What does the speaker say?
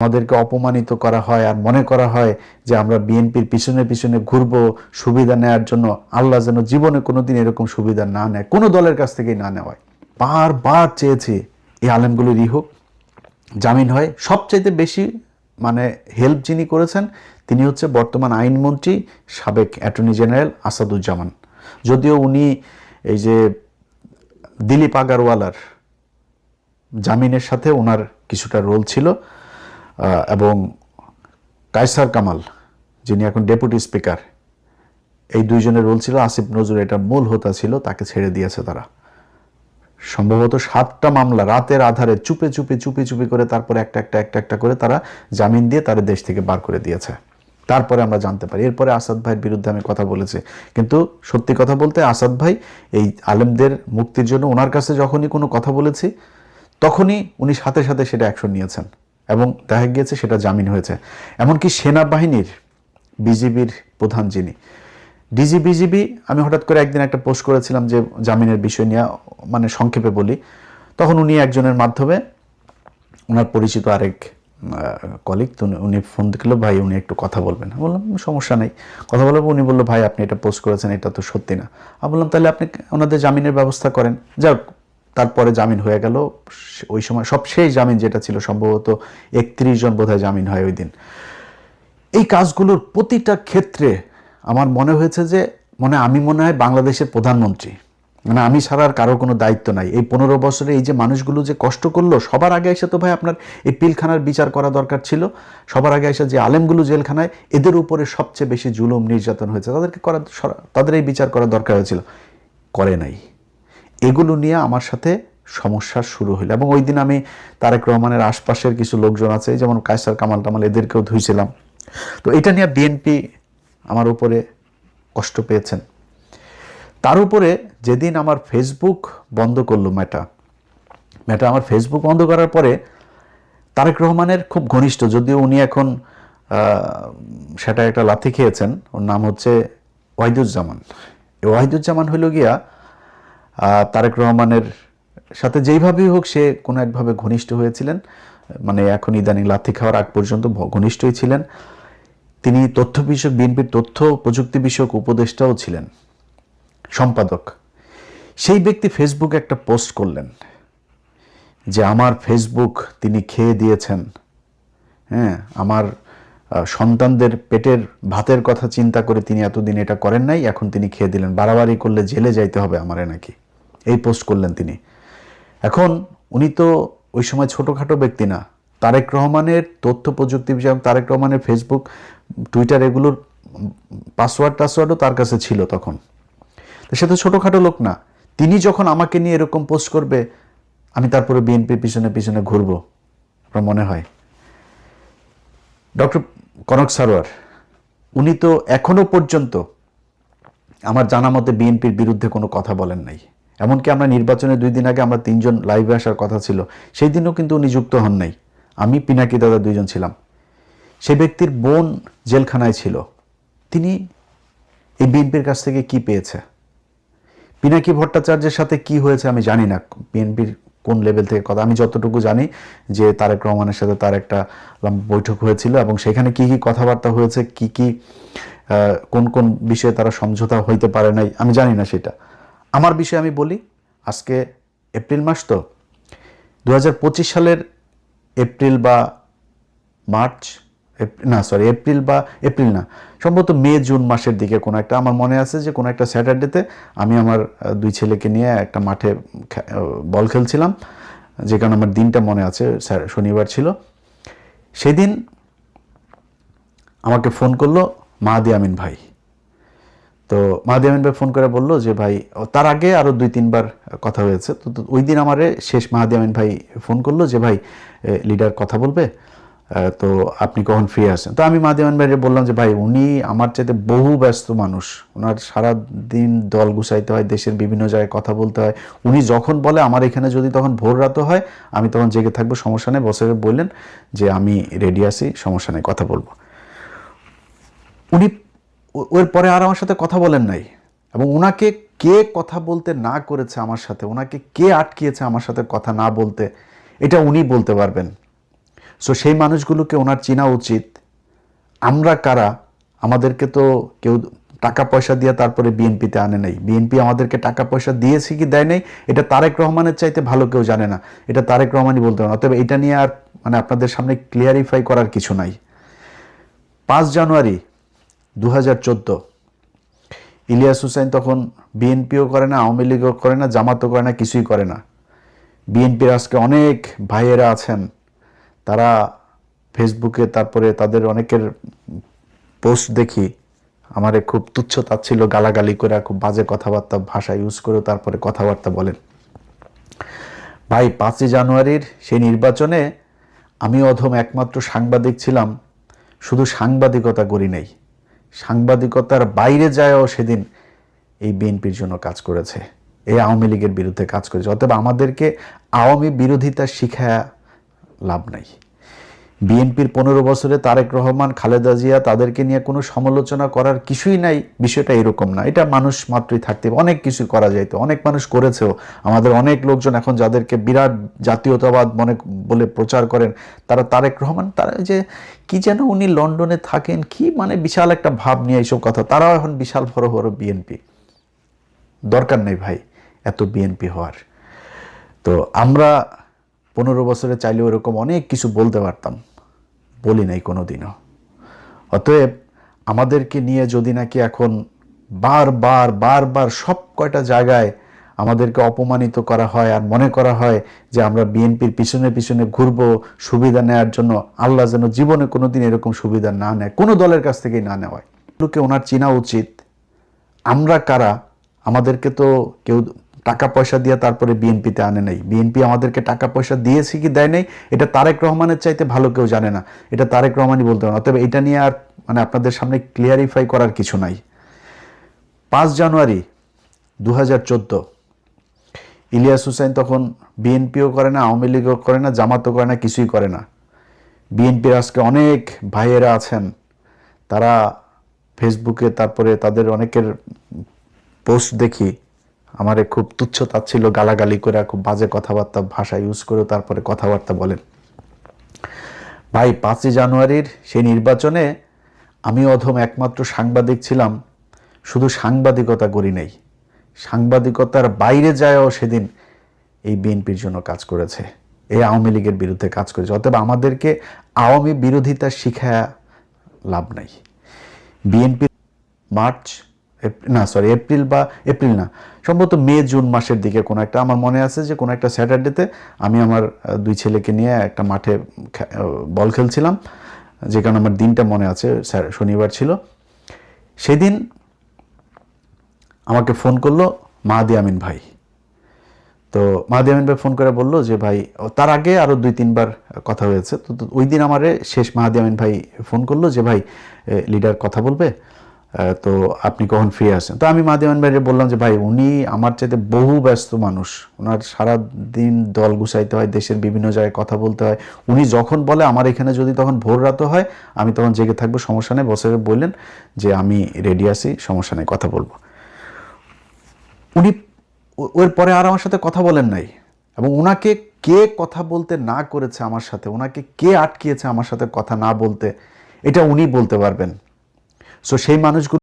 আমাদেরকে অপমানিত করা হয় আর মনে করা হয় যে আমরা বিএনপির পিছনে পিছনে ঘুরবো সুবিধা নেওয়ার জন্য। আল্লাহ যেন জীবনে কোনোদিন এরকম সুবিধা না নেয়, কোনো দলের কাছ থেকেই না নেওয়ায়। বারবার চেয়েছি এই আলেমগুলির হোক, জামিন হয়। সবচাইতে বেশি মানে হেল্প যিনি করেছেন তিনি হচ্ছে বর্তমান আইনমন্ত্রী সাবেক অ্যাটর্নি জেনারেল আসাদুজ্জামান। যদিও উনি এই যে দিলীপ আগারওয়ালার জামিনের সাথে ওনার কিছুটা রোল ছিল, এবং কায়সার কামাল যিনি এখন ডেপুটি স্পিকার, এই দুইজনের রোল ছিল। আসিফ নজরুল এটা মূল হোতা ছিল, তাকে ছেড়ে দিয়েছে তারা। সম্ভবত 7টা মামলা রাতের আধারে চুপে চুপে চুপি চুপি করে তারপরে একটা করে তারা জামিন দিয়ে তারা দেশ থেকে বার করে দিয়েছে। তারপরে আমরা জানতে পারি, এরপরে আসাদ ভাইয়ের বিরুদ্ধে আমি কথা বলেছি। কিন্তু সত্যি কথা বলতে আসাদ ভাই এই আলেমদের মুক্তির জন্য ওনার কাছে যখনই কোনো কথা বলেছি তখনই উনি সাথে সাথে সেটা অ্যাকশন নিয়েছেন এবং দেখা গিয়েছে সেটা জামিন হয়েছে। এমনকি সেনাবাহিনীর বিজিবির প্রধান যিনি বিজিবি, আমি হঠাৎ করে একদিন একটা পোস্ট করেছিলাম যে জামিনের বিষয় নিয়ে, মানে সংক্ষেপে বলি। তখন উনি একজনের মাধ্যমে ওনার পরিচিত আরেক কলিগ, তো উনি ফোন দিল, ভাই উনি একটু কথা বলবেন। বললাম সমস্যা নেই, কথা বলবো। উনি বললো ভাই আপনি এটা পোস্ট করেছেন, এটা তো সত্যি না। আমি বললাম তাহলে আপনি ওনাদের জামিনের ব্যবস্থা করেন। যাক, তারপরে জামিন হয়ে গেল। ওই সময় সবশেষ জামিন যেটা ছিল সম্ভবত 31 জন বোধহয় জামিন হয় ওই দিন। এই কাজগুলোর প্রতিটা ক্ষেত্রে আমার মনে হয়েছে যে আমি মনে হয় বাংলাদেশের প্রধানমন্ত্রী, মানে আমি ছাড়া আর কারো কোনো দায়িত্ব নাই। এই 15 বছরে এই যে মানুষগুলো যে কষ্ট করলো, সবার আগে এসে তো ভাই আপনার এই পিলখানার বিচার করা দরকার ছিল। সবার আগে এসে যে আলেমগুলো জেলখানায়, এদের উপরে সবচেয়ে বেশি জুলুম নির্যাতন হয়েছে, তাদের এই বিচার করা দরকার হয়েছিল, করে নাই। এগুলো নিয়ে আমার সাথে সমস্যা শুরু হলো। এবং ওই দিন আমি তারেক রহমানের আশপাশের কিছু লোকজন আছে, যেমন কায়সার কামাল টামাল, এদেরকেও ধুইছিলাম। তো এটা নিয়ে বিএনপি আমার উপরে কষ্ট পেয়েছেন। তার উপরে যেদিন আমার ফেসবুক বন্ধ করলো মেটা আমার ফেসবুক বন্ধ করার পরে তারেক রহমানের খুব ঘনিষ্ঠ, যদিও উনি এখন সেটা একটা লাথি খেয়েছেন, ওর নাম হচ্ছে ওয়াহিদুজ্জামান। এই ওয়াহিদুজ্জামান হইল গিয়া তারেক রহমানের সাথে যেইভাবেই হোক সে কোনো একভাবে ঘনিষ্ঠ হয়েছিলেন, মানে এখন ইদানিং লাথি খাওয়ার আগ পর্যন্ত ঘনিষ্ঠই ছিলেন। তিনি তথ্য বিষয়ক, বিএনপির তথ্য প্রযুক্তি বিষয়ক উপদেষ্টাও ছিলেন, সম্পাদক। সেই ব্যক্তি ফেসবুকে একটা পোস্ট করলেন যে আমার ফেসবুক তিনি খেয়ে দিয়েছেন। হ্যাঁ, আমার সন্তানদের পেটের ভাতের কথা চিন্তা করে তিনি এতদিন এটা করেন নাই, এখন তিনি খেয়ে দিলেন, বাড়াবাড়ি করলে জেলে যাইতে হবে আমারে নাকি, এই পোস্ট করলেন তিনি। এখন উনি তো ওই সময় ছোটোখাটো ব্যক্তি না। তারেক রহমানের তথ্য প্রযুক্তি বিষয়ক, তারেক রহমানের ফেসবুক, টুইটার, এগুলোর পাসওয়ার্ডও তার কাছে ছিল তখন। তো সে তো ছোটোখাটো লোক না। তিনি যখন আমাকে নিয়ে এরকম পোস্ট করবে, আমি তারপরে বিএনপির পিছনে পিছনে ঘুরবো আপনার মনে হয়? ডক্টর কনক সারোয়ার, উনি তো এখনো পর্যন্ত আমার জানা মতে বিএনপির বিরুদ্ধে কোনো কথা বলেন নাই। এমনকি আমরা নির্বাচনের 2 দিন আগে আমরা 3 জন লাইভে আসার কথা ছিল, সেই দিনও কিন্তু উনি যুক্ত হন নাই। আমি, পিনাকি দাদা 2 জন ছিলাম। সে ব্যক্তির বোন জেলখানায় ছিল, তিনি এই বিএনপির কাছ থেকে কি পেয়েছে? পিনাকি ভট্টাচার্যের সাথে কি হয়েছে আমি জানি না, বিএনপির কোন লেভেল থেকে কথা। আমি যতটুকু জানি যে তারেক রহমানের সাথে তার একটা বৈঠক হয়েছিল এবং সেখানে কি কি কথাবার্তা হয়েছে, কি কি কোন কোন বিষয়ে তারা সমঝোতা হইতে পারে নাই, আমি জানি না সেটা। আমার বিষয়ে আমি বলি, আজকে এপ্রিল মাস, তো 2025 সালের এপ্রিল বা মার্চ, এপ্রিল না, সম্ভবত মে জুন মাসের দিকে কোনো একটা, আমার মনে আছে যে কোনো একটা স্যাটারডেতে আমি আমার 2 ছেলেকে নিয়ে একটা মাঠে বল খেলছিলাম, যে কারণে আমার দিনটা মনে আছে, শনিবার ছিল। সেদিন আমাকে ফোন করলো মাহাদি আমিন ভাই। তো মাহাদি আমিন ভাই ফোন করে বললো যে ভাই, তার আগে আরও 2-3 বার কথা হয়েছে, তো ওই দিন আমারে শেষ মাহাদি আমিন ভাই ফোন করলো যে ভাই লিডার কথা বলবে, তো আপনি কখন ফ্রি আসেন? তো আমি মাহাদি আমিন ভাইকে বললাম যে ভাই উনি আমার চাইতে বহু ব্যস্ত মানুষ, ওনার সারা দিন দল গুছাইতে হয়, দেশের বিভিন্ন জায়গায় কথা বলতে হয়। উনি যখন বলে আমার এখানে যদি তখন ভোর রাতও হয় আমি তখন জেগে থাকবো, সমস্যা নেই। বসে বললেন যে আমি রেডি আছি, সমস্যা নেই, কথা বলবো। উনি ওর পরে আর আমার সাথে কথা বলেন নাই, এবং ওনাকে কে কথা বলতে না করেছে আমার সাথে, ওনাকে কে আটকিয়েছে আমার সাথে কথা না বলতে, এটা উনি বলতে পারবেন। সো সেই মানুষগুলোকে ওনার চেনা উচিত। আমরা কারা, আমাদেরকে তো কেউ টাকা পয়সা দিয়ে তারপরে বিএনপিতে আনে নাই। বিএনপি আমাদেরকে টাকা পয়সা দিয়েছে কি দেয় নাই এটা তারেক রহমানের চাইতে ভালো কেউ জানে না, এটা তারেক রহমানই বলতে পারেন। অতএব এটা নিয়ে আর আপনাদের সামনে ক্লিয়ারিফাই করার কিছু নাই। 5 জানুয়ারি 2014 ইলিয়াস হুসাইন তখন বিএনপিও করে না, আওয়ামী লীগও করে না, জামাতও করে না, কিছুই করে না। বিএনপির আজকে অনেক ভাইয়েরা আছেন, তারা ফেসবুকে তারপরে তাদের অনেকের পোস্ট দেখি আমারে খুব তুচ্ছ তাচ্ছিল্য গালাগালি করে খুব বাজে কথাবার্তা ভাষা ইউজ করে তারপরে কথাবার্তা বলেন। ভাই 5 জানুয়ারির সেই নির্বাচনে আমি অধম একমাত্র সাংবাদিক ছিলাম, শুধু সাংবাদিকতা করি নাই, সাংবাদিকতার বাইরে যায়ও সেদিন এই বিএনপির জন্য কাজ করেছে, এই আওয়ামী লীগের বিরুদ্ধে কাজ করেছে। অতএব আমাদেরকে আওয়ামী বিরোধিতা শিখায় লাভ নাই। বিএনপির 15 বছরে তারেক রহমান, খালেদা জিয়া তাদেরকে নিয়ে কোনো সমালোচনা করার কিছুই নাই, বিষয়টা এরকম না। এটা মানুষ মাত্রই থাকতে অনেক কিছু করা যাইতো, অনেক মানুষ করেছেও। আমাদের অনেক লোকজন এখন যাদেরকে বিরাট জাতীয়তাবাদ মনে বলে প্রচার করেন, তারা তারেক রহমান, তারা যে কি যেন উনি লন্ডনে থাকেন, কি বিশাল একটা ভাব নিয়ে এইসব কথা, তারাও এখন বিশাল বড় বড় বিএনপি। দরকার নেই ভাই এত বিএনপি হওয়ার। তো আমরা 15 বছরে চাইলেও এরকম অনেক কিছু বলতে পারতাম, বলি নাই কোনোদিনও। অতএব আমাদেরকে নিয়ে যদি নাকি এখন বারবার বারবার সব কয়টা জায়গায় আমাদেরকে অপমানিত করা হয় আর মনে করা হয় যে আমরা বিএনপির পিছনে পিছনে ঘুরবো সুবিধা নেওয়ার জন্য, আল্লাহ যেন জীবনে কোনোদিন এরকম সুবিধা না নেয়, কোনো দলের কাছ থেকেই না নেওয়ায়। এগুলোকে ওনার চেনা উচিত। আমরা কারা, আমাদেরকে তো কেউ টাকা পয়সা দিয়ে তারপরে বিএনপিতে আনে নাই। বিএনপি আমাদেরকে টাকা পয়সা দিয়েছে কি দেয় নাই এটা তারেক রহমানের চাইতে ভালো কেউ জানে না, এটা তারেক রহমানই বলতে পারেন। অতএব এটা নিয়ে আর আপনাদের সামনে ক্লিয়ারিফাই করার কিছু নাই। 5 জানুয়ারি 2014 ইলিয়াস হুসাইন তখন বিএনপিও করে না, আওয়ামী লীগও করে না, জামাতও করে না, কিছুই করে না। বিএনপির আজকে অনেক ভাইয়েরা আছেন, তারা ফেসবুকে তারপরে তাদের অনেকের পোস্ট দেখি আমারে খুব তুচ্ছ তাচ্ছিল্য গালাগালি করে খুব বাজে কথাবার্তা ভাষা ইউজ করে তারপরে কথাবার্তা বলেন। ভাই 5 জানুয়ারির সেই নির্বাচনে আমি অধম একমাত্র সাংবাদিক ছিলাম, শুধু সাংবাদিকতা করি নাই, সাংবাদিকতার বাইরে যায়ও সেদিন এই বিএনপির জন্য কাজ করেছে, এই আওয়ামী লীগের বিরুদ্ধে কাজ করেছে। অতএব আমাদেরকে আওয়ামী বিরোধিতা শিখায় লাভ নাই। বিএনপি এপ্রিল না, সম্ভবত মে জুন মাসের দিকে কোনো একটা, আমার মনে আছে যে কোনো একটা স্যাটারডেতে আমি আমার 2 ছেলেকে নিয়ে একটা মাঠে বল খেলছিলাম, যে কারণে আমার দিনটা মনে আছে, শনিবার ছিল। সেদিন আমাকে ফোন করলো মাহাদি আমিন ভাই। তো মাহাদি আমিন ভাই ফোন করে বললো যে ভাই, তার আগে আরও 2-3 বার কথা হয়েছে, তো ওই দিন আমারে শেষ মাহাদি আমিন ভাই ফোন করলো যে ভাই লিডার কথা বলবে, তো আপনি কখন ফ্রি আসেন। তো আমি মাহাদি আমিন ভাইকে বললাম যে ভাই উনি আমার চাইতে বহু ব্যস্ত মানুষ, ওনার সারা দিন দল গুছাইতে হয়, দেশের বিভিন্ন জায়গায় কথা বলতে হয়। উনি যখন বলে আমার এখানে যদি তখন ভোর রাতও হয় আমি তখন জেগে থাকবো, সমস্যা নেই। বসে বললেন যে আমি রেডি আছি, সমস্যা নেই, কথা বলবো। উনি ওর পরে আর আমার সাথে কথা বলেন নাই, এবং ওনাকে কে কথা বলতে না করেছে আমার সাথে, ওনাকে কে আটকিয়েছে আমার সাথে কথা না বলতে, এটা উনি বলতে পারবেন। সো সেই মানুষগুলো